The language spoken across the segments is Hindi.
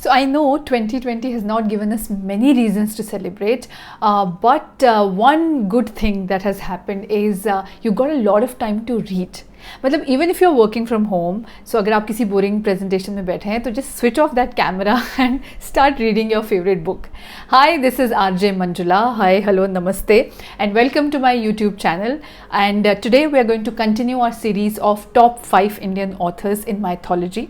So I know 2020 has not given us many reasons to celebrate, but one good thing that has happened is you got a lot of time to read. मतलब even if you are working from home, so अगर आप किसी बोरिंग प्रेजेंटेशन में बैठे हैं तो just switch off that camera and start reading your favourite book. Hi, this is RJ Manjula. Hi, hello, नमस्ते and welcome to my YouTube channel. And today we are going to continue our series of top 5 Indian authors in mythology.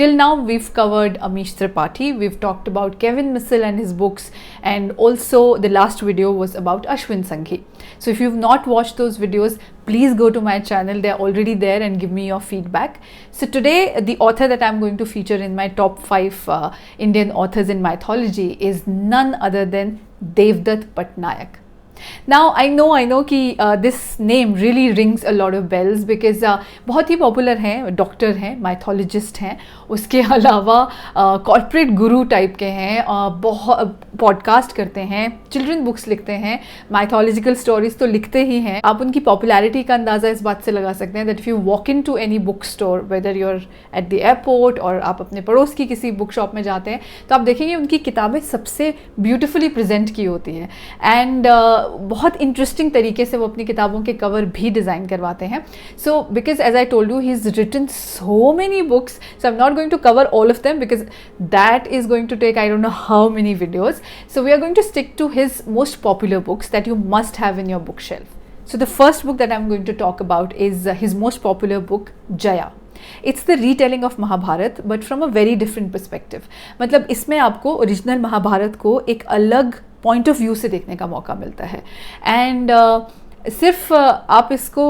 Till now we've covered Amish Tripathi, we've talked about Kevin Missel and his books, and also the last video was about Ashwin Sanghi. So if you've not watched those videos, please go to my channel, they're already there, and give me your feedback. So today the author that I'm going to feature in my top 5 Indian authors in mythology is none other than Devdutt Pattanaik. Now I know कि this name really rings a lot of bells because बहुत ही पॉपुलर हैं, डॉक्टर हैं, माइथोलॉजिस्ट हैं, उसके अलावा कॉर्पोरेट गुरु टाइप के हैं, बहुत पॉडकास्ट करते हैं, चिल्ड्रन बुक्स लिखते हैं, माइथोलॉजिकल स्टोरीज तो लिखते ही हैं. आप उनकी पॉपुलैरिटी का अंदाज़ा इस बात से लगा सकते हैं that if you walk in to any book store, whether you are at the airport और आप अपने पड़ोस की किसी बुक शॉप में जाते हैं, तो आप देखेंगे उनकी किताबें सबसे ब्यूटिफुली प्रेजेंट की होती हैं एंड बहुत इंटरेस्टिंग तरीके से वो अपनी किताबों के कवर भी डिज़ाइन करवाते हैं. So because as I told you, he is written so many books, so I am not going to cover all of them because that is going to take I don't know how many videos. So we are going to stick to his most popular books that you must have in your book shelf. So the first book that I'm going to talk about is his most popular book, Jaya. It's the retelling of Mahabharata, but from a very different perspective. मतलब इसमें आपको ओरिजिनल महाभारत को एक अलग पॉइंट ऑफ व्यू से देखने का मौका मिलता है. एंड सिर्फ आप इसको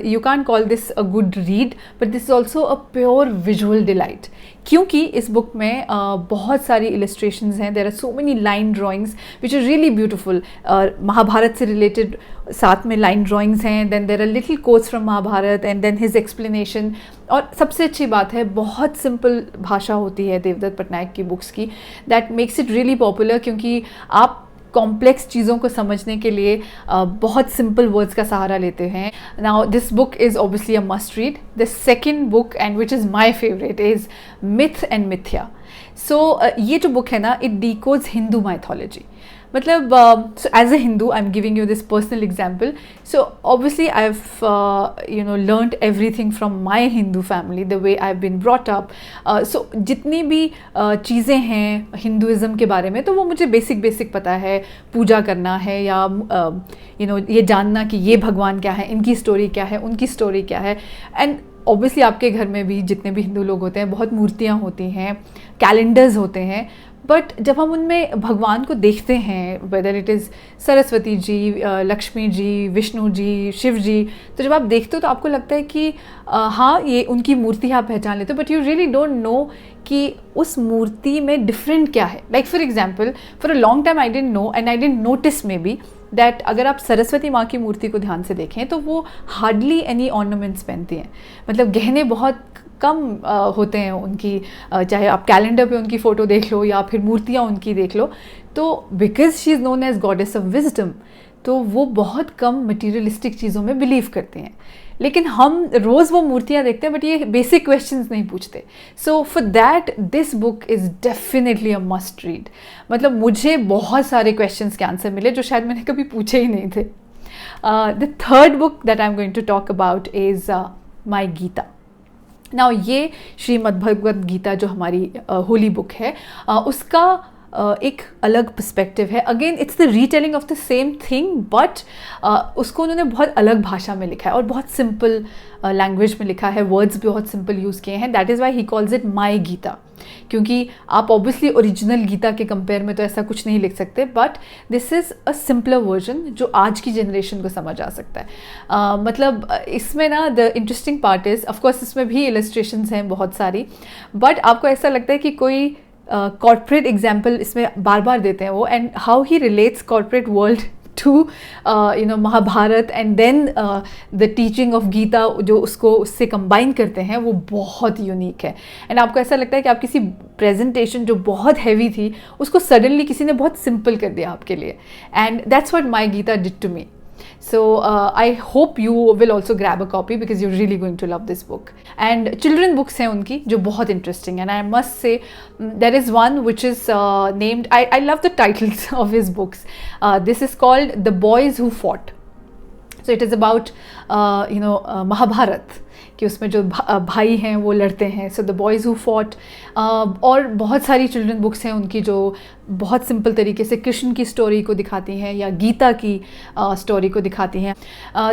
you can call this a good read, but this is also a pure visual delight, क्योंकि इस बुक में बहुत सारी इलस्ट्रेशंस हैं. There are so many line drawings which are really beautiful. Mahabharata से रिलेटेड साथ में लाइन ड्राइंग्स हैं, then there are little quotes from Mahabharata and then his explanation. और सबसे अच्छी बात है, बहुत सिंपल भाषा होती है देवदत्त पटनायक की बुक्स की, that makes it really popular, क्योंकि आप कॉम्प्लेक्स चीज़ों को समझने के लिए बहुत सिंपल वर्ड्स का सहारा लेते हैं. Now this book is obviously a must read. The second book and which is my favourite is myth and Mithya. So ये जो बुक है ना, इट डिकोड्स हिंदू माइथोलॉजी. मतलब as a Hindu I am giving you this personal example. So obviously I have learned everything from my Hindu family, the way I have been brought up. So जितनी भी चीज़ें हैं हिंदुज़म के बारे में, तो वो मुझे बेसिक पता है. पूजा करना है या ये जानना कि ये भगवान क्या है, इनकी स्टोरी क्या है, उनकी स्टोरी क्या है. एंड ऑब्वियसली आपके घर में भी जितने भी हिंदू लोग होते हैं, बहुत मूर्तियाँ होती हैं, कैलेंडर्स होते हैं, बट जब हम उनमें भगवान को देखते हैं, whether it is Saraswati ji, Lakshmi ji, Vishnu ji, Shiv जी, तो जब आप देखते हो तो आपको लगता है कि हाँ, ये उनकी मूर्ति आप पहचान लेते हो, but you really don't know कि उस मूर्ति में डिफरेंट क्या है. Like for example, for a long time I didn't know and I didn't notice maybe that अगर आप सरस्वती माँ की मूर्ति को ध्यान से देखें तो वो हार्डली एनी ऑर्नामेंट्स पहनती हैं. मतलब गहने बहुत कम होते हैं उनकी, चाहे आप कैलेंडर पे उनकी फ़ोटो देख लो या फिर मूर्तियाँ उनकी देख लो. तो because she is known as goddess of wisdom, तो वो बहुत कम मटीरियलिस्टिक चीज़ों में बिलीव करते हैं. लेकिन हम रोज़ वो मूर्तियाँ देखते हैं, बट ये बेसिक क्वेश्चंस नहीं पूछते. So for that this book is definitely a must read. मतलब मुझे बहुत सारे क्वेश्चंस के आंसर मिले जो शायद मैंने कभी पूछे ही नहीं थे. The third book that I am going to talk about is my Gita. Now ये श्रीमद् भगवद गीता जो हमारी होली बुक है, उसका एक अलग पर्सपेक्टिव है. Again it's the retelling of the same thing, but उसको उन्होंने बहुत अलग भाषा में लिखा है और बहुत सिंपल लैंग्वेज में लिखा है. वर्ड्स भी बहुत सिंपल यूज़ किए हैं. That is why he calls it my Gita, क्योंकि आप ऑब्वियसली ओरिजिनल गीता के कंपेयर में तो ऐसा कुछ नहीं लिख सकते, but this is a simpler version जो आज की जनरेशन को समझ आ सकता है. मतलब इसमें ना the interesting part is, of course इसमें भी इलस्ट्रेशंस हैं बहुत सारी, बट आपको ऐसा लगता है कि कोई कॉर्पोरेट एग्जाम्पल इसमें बार बार देते हैं वो, and how he relates corporate world to Mahabharata and then the teaching of Gita, जो उसको उससे कंबाइन करते हैं, वो बहुत यूनिक है. एंड आपको ऐसा लगता है कि आप किसी प्रेजेंटेशन जो बहुत हैवी थी उसको सडनली किसी ने बहुत सिंपल कर दिया आपके लिए. And that's what my Gita did to me. So I hope you will also grab a copy because you're really going to love this book. And children books हैं उनकी जो बहुत interesting, and I must say there is one which is named, I love the titles of his books. This is called The Boys Who Fought. So it is about Mahabharata, कि उसमें जो भाई हैं वो लड़ते हैं. So the boys who fought. और बहुत सारी चिल्ड्रन बुक्स हैं उनकी जो बहुत सिंपल तरीके से कृष्ण की स्टोरी को दिखाती हैं या गीता की स्टोरी को दिखाती हैं.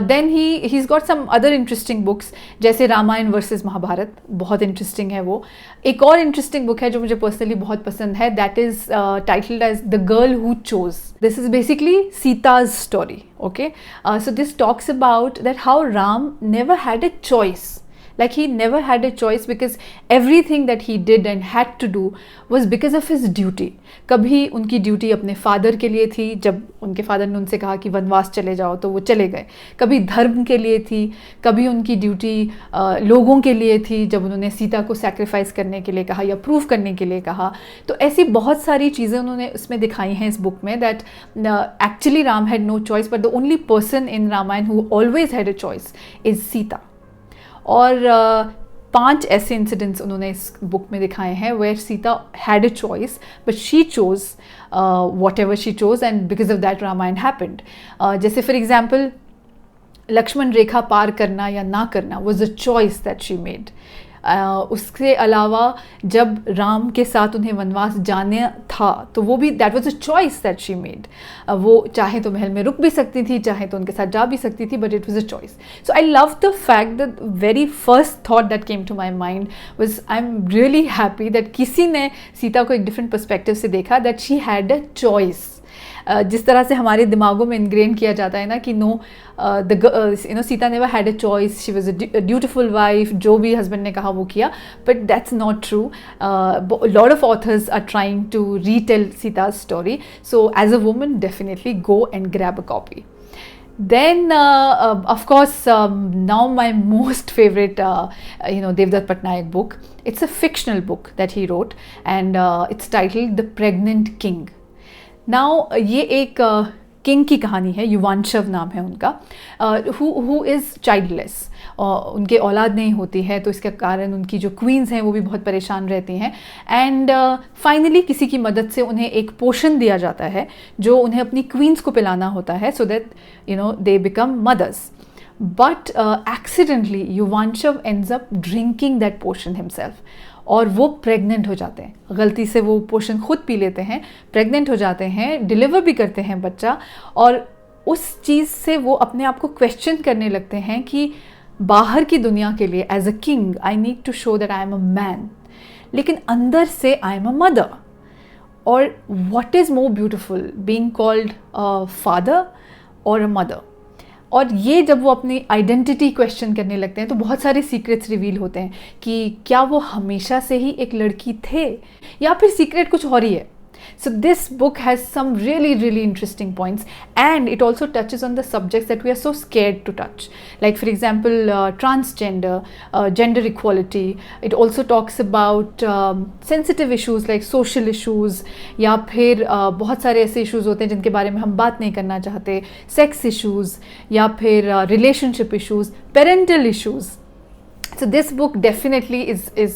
Then he is got some other interesting books जैसे रामायण वर्सेस महाभारत, बहुत इंटरेस्टिंग है वो. एक और इंटरेस्टिंग बुक है जो मुझे पर्सनली बहुत पसंद है, that is titled as the girl who chose. This is basically Sita's story. Okay, so this talks about that how Ram never had a choice. Like he never had a choice because everything that he did and had to do was because of his duty. कभी उनकी ड्यूटी अपने फादर के लिए थी, जब उनके फादर ने उनसे कहा कि वनवास चले जाओ तो वो चले गए. कभी धर्म के लिए थी, कभी उनकी ड्यूटी लोगों के लिए थी, जब उन्होंने सीता को सैक्रिफाइस करने के लिए कहा या प्रूव करने के लिए कहा. तो ऐसी बहुत सारी चीज़ें उन्होंने उसमें दिखाई हैं इस बुक में, that actually Ram had no choice but the only person in Ramayana who always had a choice is Sita. और 5 ऐसे इंसिडेंट्स उन्होंने इस बुक में दिखाए हैं where Sita had a choice but she chose whatever she chose and because of that Ramayana happened. जैसे फॉर एग्जाम्पल लक्ष्मण रेखा पार करना या ना करना was a choice that she made. उसके अलावा जब राम के साथ उन्हें वनवास जाने था तो वो भी that was a choice that she made. वो चाहे तो महल में रुक भी सकती थी, चाहे तो उनके साथ जा भी सकती थी, but it was a choice. So I love the fact that very first thought that came to my mind was I am really happy that किसी ने सीता को एक डिफरेंट पर्सपेक्टिव से देखा, that she had a choice. जिस तरह से हमारे दिमागों में इनग्रेन किया जाता है ना कि Sita never had a choice, she was a dutiful wife, जो भी हस्बैंड ने कहा वो किया, but that's not true. Lot of authors are trying to retell Sita's story. So as a woman definitely go and grab a copy. Then, of course, now my most favorite, Devdutt Pattanaik book. It's a fictional book that he wrote, and it's titled The Pregnant King. Now ये एक किंग की कहानी है, युवांशव नाम है उनका, हु इज़ चाइल्डलेस. उनके औलाद नहीं होती है, तो इसके कारण उनकी जो क्वींस हैं वो भी बहुत परेशान रहती हैं. एंड फाइनली किसी की मदद से उन्हें एक पोशन दिया जाता है जो उन्हें अपनी क्वींस को पिलाना होता है, so that they become mothers. But accidentally Yuvanashva ends up drinking that potion himself, और वो प्रेग्नेंट हो जाते हैं. गलती से वो पोशन खुद पी लेते हैं, प्रेग्नेंट हो जाते हैं, डिलीवर भी करते हैं बच्चा. और उस चीज़ से वो अपने आप को क्वेश्चन करने लगते हैं कि बाहर की दुनिया के लिए as a king I need to show that I am a man, लेकिन अंदर से आई एम अ मदर. और what is more beautiful, being called a father और अ मदर. और ये जब वो अपनी आइडेंटिटी क्वेश्चन करने लगते हैं तो बहुत सारे सीक्रेट्स रिवील होते हैं कि क्या वो हमेशा से ही एक लड़की थे या फिर सीक्रेट कुछ और ही है. So this book has some really interesting points, and it also touches on the subjects that we are so scared to touch, like for example transgender, gender equality. It also talks about sensitive issues like social issues, या फिर बहुत सारे ऐसे issues होते हैं जिनके बारे में हम बात नहीं करना चाहते, sex issues या फिर relationship issues, parental issues. So this book definitely is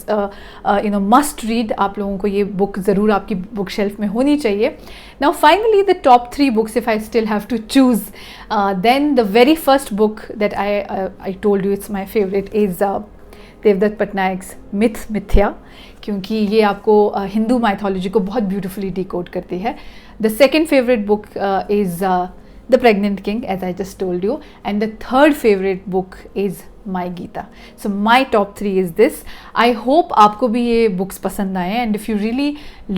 must read. आप लोगों को ये book ज़रूर आपकी book shelf में होनी चाहिए. Now finally the top 3 books, if I still have to choose, then the very first book that I told you it's my favorite is Devdutt Pattanaik's Myth Mithya, क्योंकि ये आपको हिंदू mythology को बहुत beautifully decode करती है. The second favorite book is The Pregnant King, as I just told you, and the third favorite book is My Geeta. So my top 3 is this. I hope आपको भी ये books पसंद आए, and if you really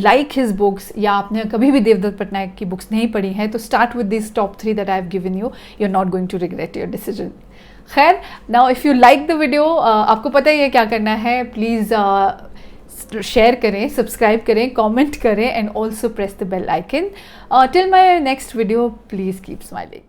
like his books या आपने कभी भी देवदत्त पटनायक की books नहीं पढ़ी हैं तो start with these top 3 that I have given you. You're not going to regret your decision. खैर, now if you like the video, आपको पता ही है क्या करना है. Please शेयर करें, सब्सक्राइब करें, कमेंट करें, and also press the bell icon. Till my next video, please keep smiling.